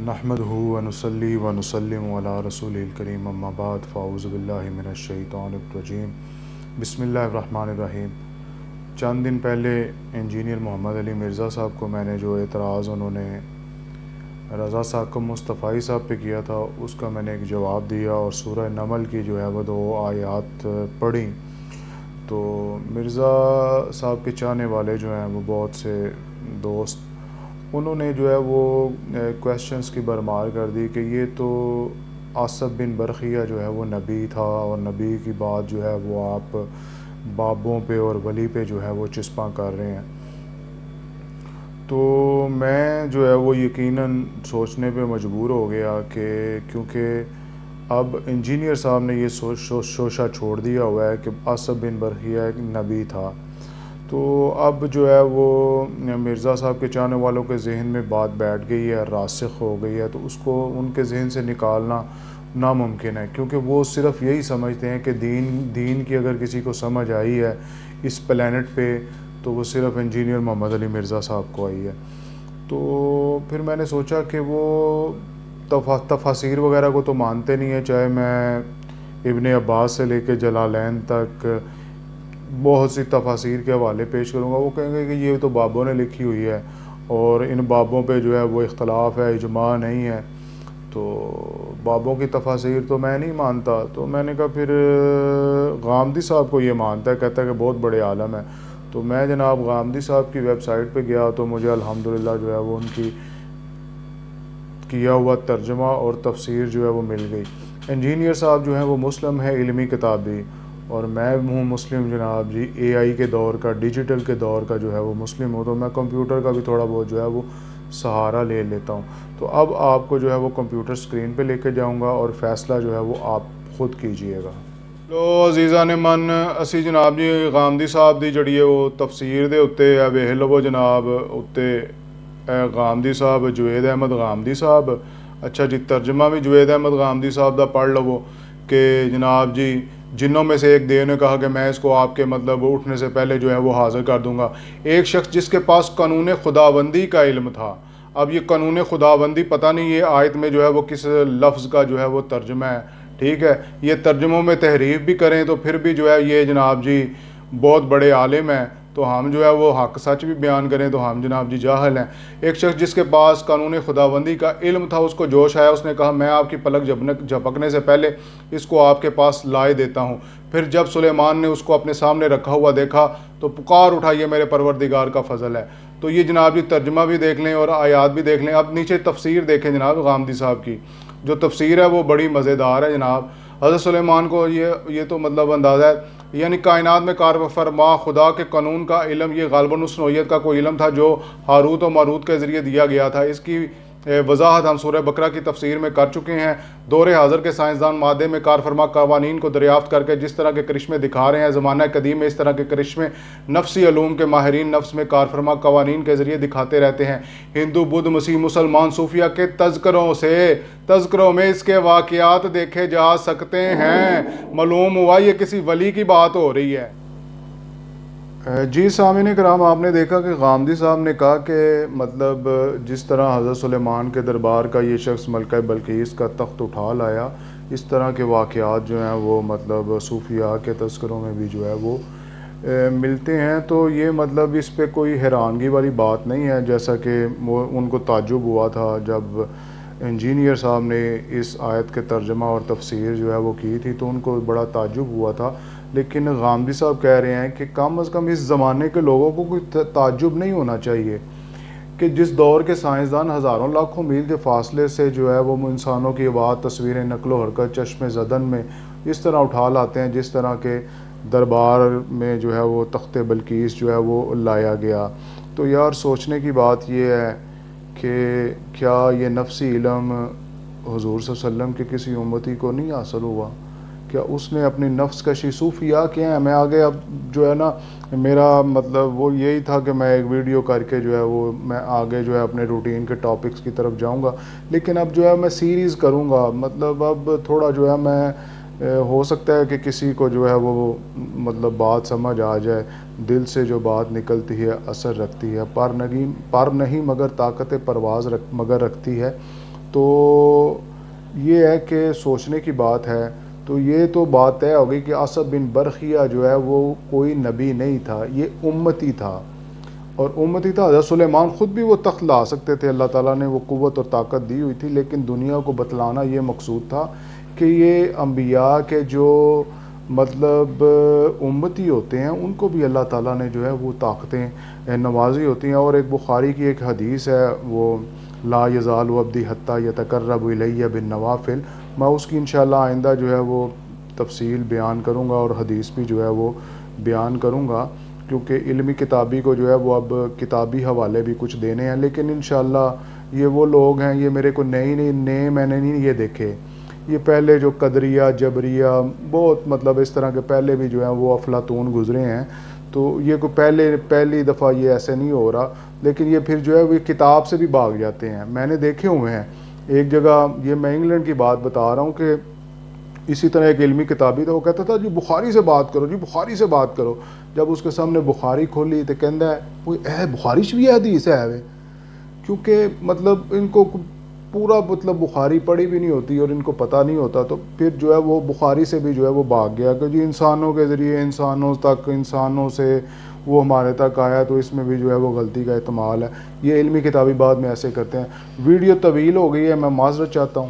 نحمدہ ونصلی ونسلم علی رسولہ الکریم اما بعد فاعوذ باللہ من الشیطان الرجیم بسم اللہ الرحمن الرحیم۔ چند دن پہلے انجینئر محمد علی مرزا صاحب کو میں نے جو اعتراض انہوں نے رضا ثاقب مصطفی صاحب پہ کیا تھا اس کا میں نے ایک جواب دیا اور سورہ نمل کی جو ہے وہ 2 آیات پڑھی۔ تو مرزا صاحب کے چاہنے والے جو ہیں وہ بہت سے دوست انہوں نے جو ہے وہ کویسچنس کی برمار کر دی کہ یہ تو آصف بن برقیہ جو ہے وہ نبی تھا اور نبی کی بات جو ہے وہ آپ بابوں پہ اور ولی پہ جو ہے وہ چسپاں کر رہے ہیں۔ تو میں جو ہے وہ یقیناً سوچنے پہ مجبور ہو گیا کہ کیونکہ اب انجینئر صاحب نے یہ شوشہ چھوڑ دیا ہوا ہے کہ آصف بن برقیہ ایک نبی تھا، تو اب جو ہے وہ مرزا صاحب کے چاہنے والوں کے ذہن میں بات بیٹھ گئی ہے، راسخ ہو گئی ہے، تو اس کو ان کے ذہن سے نکالنا ناممکن ہے، کیونکہ وہ صرف یہی سمجھتے ہیں کہ دین کی اگر کسی کو سمجھ آئی ہے اس پلینٹ پہ تو وہ صرف انجینئر محمد علی مرزا صاحب کو آئی ہے۔ تو پھر میں نے سوچا کہ وہ تفاسیر وغیرہ کو تو مانتے نہیں ہیں، چاہے میں ابن عباس سے لے کے جلالین تک بہت سی تفاسیر کے حوالے پیش کروں گا، وہ کہیں گے کہ یہ تو بابوں نے لکھی ہوئی ہے اور ان بابوں پہ جو ہے وہ اختلاف ہے، اجماع نہیں ہے، تو بابوں کی تفاسیر تو میں نہیں مانتا۔ تو میں نے کہا پھر غامدی صاحب کو یہ مانتا ہے، کہتا ہے کہ بہت بڑے عالم ہیں۔ تو میں جناب غامدی صاحب کی ویب سائٹ پہ گیا تو مجھے الحمدللہ جو ہے وہ ان کی کیا ہوا ترجمہ اور تفسیر جو ہے وہ مل گئی۔ انجینئر صاحب جو ہیں وہ مسلم ہے، علمی کتابی، اور میں ہوں مسلم جناب جی، اے آئی کے دور کا، ڈیجیٹل کے دور کا جو ہے وہ مسلم ہوں، تو میں کمپیوٹر کا بھی تھوڑا بہت جو ہے وہ سہارا لے لیتا ہوں۔ تو اب آپ کو جو ہے وہ کمپیوٹر سکرین پہ لے کے جاؤں گا اور فیصلہ جو ہے وہ آپ خود کیجئے گا۔ لو عزیزان من، اسی جناب جی غامدی صاحب دی جڑی ہے وہ تفسیر دے اتنے ویخ لو جناب، اتنے غامدی صاحب جوید احمد غامدی صاحب، اچھا جی ترجمہ بھی جوید احمد غامدی صاحب دا پڑھ لو کہ جناب جی جنوں میں سے ایک دیو نے کہا کہ میں اس کو آپ کے مطلب اٹھنے سے پہلے جو ہے وہ حاضر کر دوں گا۔ ایک شخص جس کے پاس قانون خداوندی کا علم تھا، اب یہ قانون خداوندی پتہ نہیں یہ آیت میں جو ہے وہ کس لفظ کا جو ہے وہ ترجمہ ہے، ٹھیک ہے، یہ ترجموں میں تحریف بھی کریں تو پھر بھی جو ہے یہ جناب جی بہت بڑے عالم ہیں، تو ہم جو ہے وہ حق سچ بھی بیان کریں تو ہم جناب جی جاہل ہیں۔ ایک شخص جس کے پاس قانون خداوندی کا علم تھا، اس کو جوش آیا، اس نے کہا میں آپ کی پلک جھپکنے سے پہلے اس کو آپ کے پاس لائے دیتا ہوں۔ پھر جب سلیمان نے اس کو اپنے سامنے رکھا ہوا دیکھا تو پکار اٹھا، یہ میرے پروردگار کا فضل ہے۔ تو یہ جناب جی ترجمہ بھی دیکھ لیں اور آیات بھی دیکھ لیں۔ اب نیچے تفسیر دیکھیں جناب غامدی صاحب کی، جو تفسیر ہے وہ بڑی مزیدار ہے جناب۔ حضرت سلیمان کو یہ تو مطلب اندازہ ہے، یعنی کائنات میں کار فرما خدا کے قانون کا علم یہ غالباً اس نوعیت کا کوئی علم تھا جو ہاروت و ماروت کے ذریعے دیا گیا تھا۔ اس کی وضاحت ہم سورہ بقرہ کی تفسیر میں کر چکے ہیں۔ دور حاضر کے سائنسدان مادے میں کار فرما قوانین کو دریافت کر کے جس طرح کے کرشمے دکھا رہے ہیں، زمانہ قدیم میں اس طرح کے کرشمے نفسی علوم کے ماہرین نفس میں کار فرما قوانین کے ذریعے دکھاتے رہتے ہیں۔ ہندو، بدھ، مسیح، مسلمان، صوفیہ کے تذکروں میں اس کے واقعات دیکھے جا سکتے ہیں۔ معلوم ہوا یہ کسی ولی کی بات ہو رہی ہے۔ جی سامعین کرام، آپ نے دیکھا کہ غامدی صاحب نے کہا کہ مطلب جس طرح حضرت سلیمان کے دربار کا یہ شخص ملکہ بلقیس کا تخت اٹھا لایا، اس طرح کے واقعات جو ہیں وہ مطلب صوفیاء کے تذکروں میں بھی جو ہے وہ ملتے ہیں۔ تو یہ مطلب اس پہ کوئی حیرانگی والی بات نہیں ہے، جیسا کہ وہ ان کو تعجب ہوا تھا جب انجینئر صاحب نے اس آیت کے ترجمہ اور تفسیر جو ہے وہ کی تھی تو ان کو بڑا تعجب ہوا تھا۔ لیکن غامدی صاحب کہہ رہے ہیں کہ کم از کم اس زمانے کے لوگوں کو کوئی تعجب نہیں ہونا چاہیے کہ جس دور کے سائنسدان ہزاروں لاکھوں میل کے فاصلے سے جو ہے وہ انسانوں کی آواز، تصویریں، نقل و حرکت چشم زدن میں اس طرح اٹھا لاتے ہیں جس طرح کے دربار میں جو ہے وہ تخت بلقیس جو ہے وہ لایا گیا۔ تو یار سوچنے کی بات یہ ہے کہ کیا یہ نفسی علم حضور صلی اللہ علیہ وسلم کے کسی امتی کو نہیں حاصل ہوا؟ کیا اس نے اپنی نفس کشی صوفیاء کیا ہیں؟ میں آگے اب جو ہے نا میرا مطلب وہ یہی تھا کہ میں ایک ویڈیو کر کے جو ہے وہ میں آگے جو ہے اپنے روٹین کے ٹاپکس کی طرف جاؤں گا، لیکن اب جو ہے میں سیریز کروں گا، مطلب اب تھوڑا جو ہے میں ہو سکتا ہے کہ کسی کو جو ہے وہ مطلب بات سمجھ آ جائے، دل سے جو بات نکلتی ہے اثر رکھتی ہے، پر نہیں مگر طاقت پرواز مگر رکھتی ہے۔ تو یہ ہے کہ سوچنے کی بات ہے. تو یہ تو بات طے ہو گئی کہ اسد بن برخیہ جو ہے وہ کوئی نبی نہیں تھا، یہ امتی تھا. اور امتی تھا. حضرت سلیمان خود بھی وہ تخت لا سکتے تھے، اللہ تعالیٰ نے وہ قوت اور طاقت دی ہوئی تھی، لیکن دنیا کو بتلانا یہ مقصود تھا کہ یہ انبیاء کے جو مطلب امتی ہوتے ہیں ان کو بھی اللہ تعالیٰ نے جو ہے وہ طاقتیں نوازی ہوتی ہیں. اور ایک بخاری کی ایک حدیث ہے، وہ لا یزال عبدی حتی یتقرب الیہ بالنوافل. میں اس کی انشاءاللہ آئندہ جو ہے وہ تفصیل بیان کروں گا اور حدیث بھی جو ہے وہ بیان کروں گا، کیونکہ علمی کتابی کو جو ہے وہ اب کتابی حوالے بھی کچھ دینے ہیں. لیکن انشاءاللہ یہ وہ لوگ ہیں، یہ میرے کو نئے میں نے نہیں یہ دیکھے. یہ پہلے جو قدریہ جبریہ بہت مطلب اس طرح کے پہلے بھی جو ہیں وہ افلاطون گزرے ہیں. تو یہ کوئی پہلی دفعہ یہ ایسے نہیں ہو رہا، لیکن یہ پھر جو ہے وہ کتاب سے بھی بھاگ جاتے ہیں. میں نے دیکھے ہوئے ہیں ایک جگہ، یہ میں انگلینڈ کی بات بتا رہا ہوں، کہ اسی طرح ایک علمی کتابی تھا، وہ کہتا تھا جی بخاری سے بات کرو، جی بخاری سے بات کرو. جب اس کے سامنے بخاری کھولی تو کہندا ہے وہ بخاری چ بھی حدیث ہے وے. کیونکہ مطلب ان کو پورا مطلب بخاری پڑھی بھی نہیں ہوتی اور ان کو پتہ نہیں ہوتا، تو پھر جو ہے وہ بخاری سے بھی جو ہے وہ بھاگ گیا کہ جی انسانوں کے ذریعے انسانوں تک، انسانوں سے وہ ہمارے تک آیا، تو اس میں بھی جو ہے وہ غلطی کا احتمال ہے. یہ علمی کتابی بعد میں ایسے کرتے ہیں. ویڈیو طویل ہو گئی ہے، میں معذرت چاہتا ہوں.